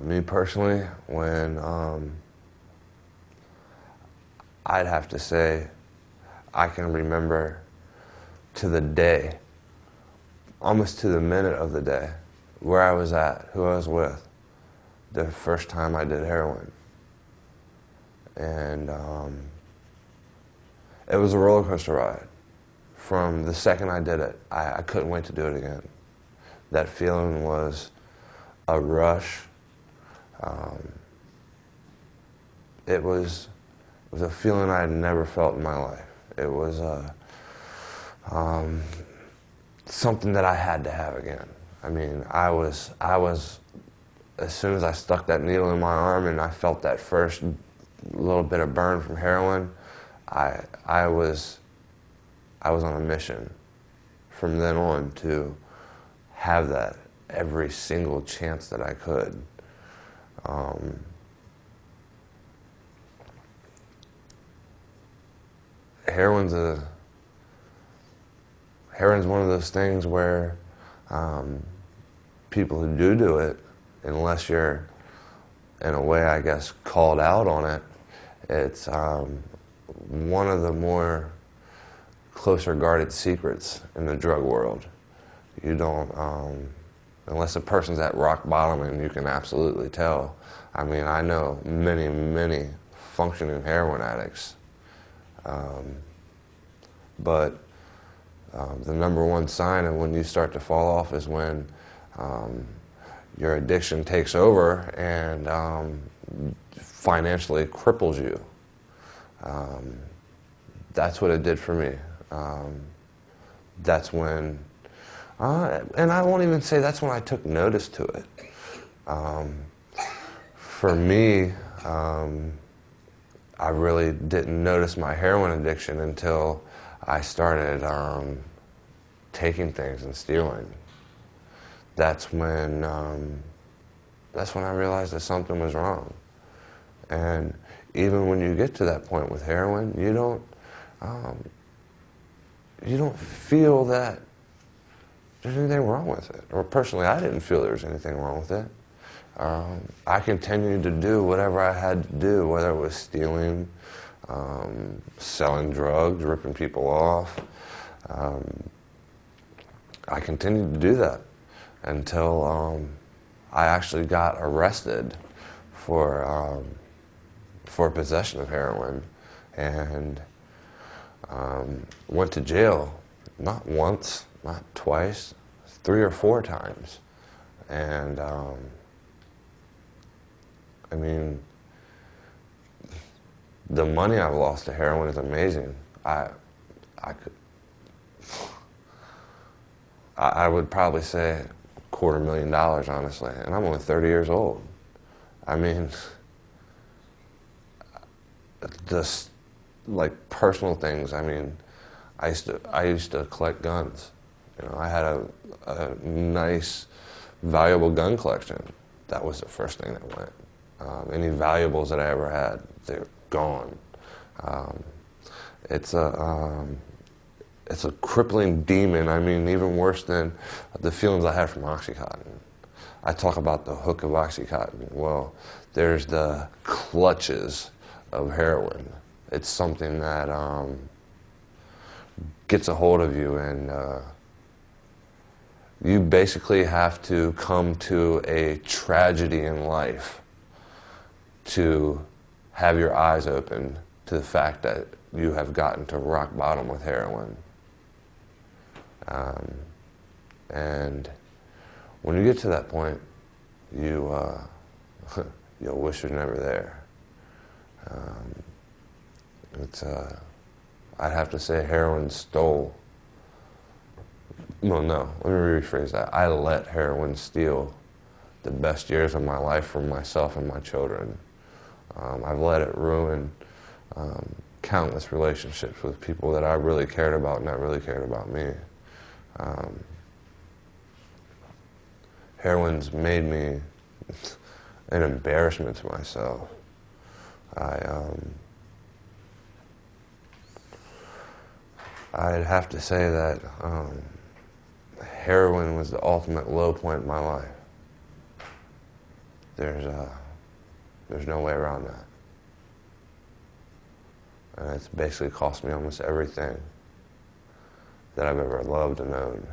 Me personally, when I'd have to say I can remember to the day, almost to the minute of the day, where I was at, who I was with, the first time I did heroin. And it was a roller coaster ride. From the second I did it, I couldn't wait to do it again. That feeling was a rush. It was a feeling I had never felt in my life. It was something that I had to have again. I mean, I was, as soon as I stuck that needle in my arm and I felt that first little bit of burn from heroin, I was on a mission from then on to have that every single chance that I could. Heroin's one of those things where people who do it, unless you're in a way, I guess, called out on it, it's one of the more closer guarded secrets in the drug world. You don't, unless a person's at rock bottom, and you can absolutely tell. I mean, I know many, many functioning heroin addicts. But the number one sign of when you start to fall off is when your addiction takes over and financially cripples you. That's what it did for me. That's when, and I won't even say that's when I took notice to it. For me, I really didn't notice my heroin addiction until I started taking things and stealing. That's when I realized that something was wrong. And even when you get to that point with heroin, you don't feel that there's anything wrong with it. Or personally, I didn't feel there was anything wrong with it. I continued to do whatever I had to do, whether it was stealing, selling drugs, ripping people off. I continued to do that until I actually got arrested for possession of heroin, and went to jail, not once, not twice, 3 or 4 times. And I mean, the money I've lost to heroin is amazing. I would probably say $250,000, honestly, and I'm only 30 years old. I mean, just like personal things. I mean, I used to collect guns. You know, I had a nice, valuable gun collection. That was the first thing that went. Any valuables that I ever had, they're gone. It's a crippling demon. I mean, even worse than the feelings I had from Oxycontin. I talk about the hook of Oxycontin. Well, there's the clutches of heroin. It's something that gets a hold of you, and you basically have to come to a tragedy in life to have your eyes open to the fact that you have gotten to rock bottom with heroin. And when you get to that point, you'll wish you're never there. I'd have to say heroin stole. Well, no, let me rephrase that. I let heroin steal the best years of my life from myself and my children. I've let it ruin countless relationships with people that I really cared about and that really cared about me. Heroin's made me an embarrassment to myself. I'd have to say that heroin was the ultimate low point in my life. there's no way around that. And it's basically cost me almost everything that I've ever loved and owned.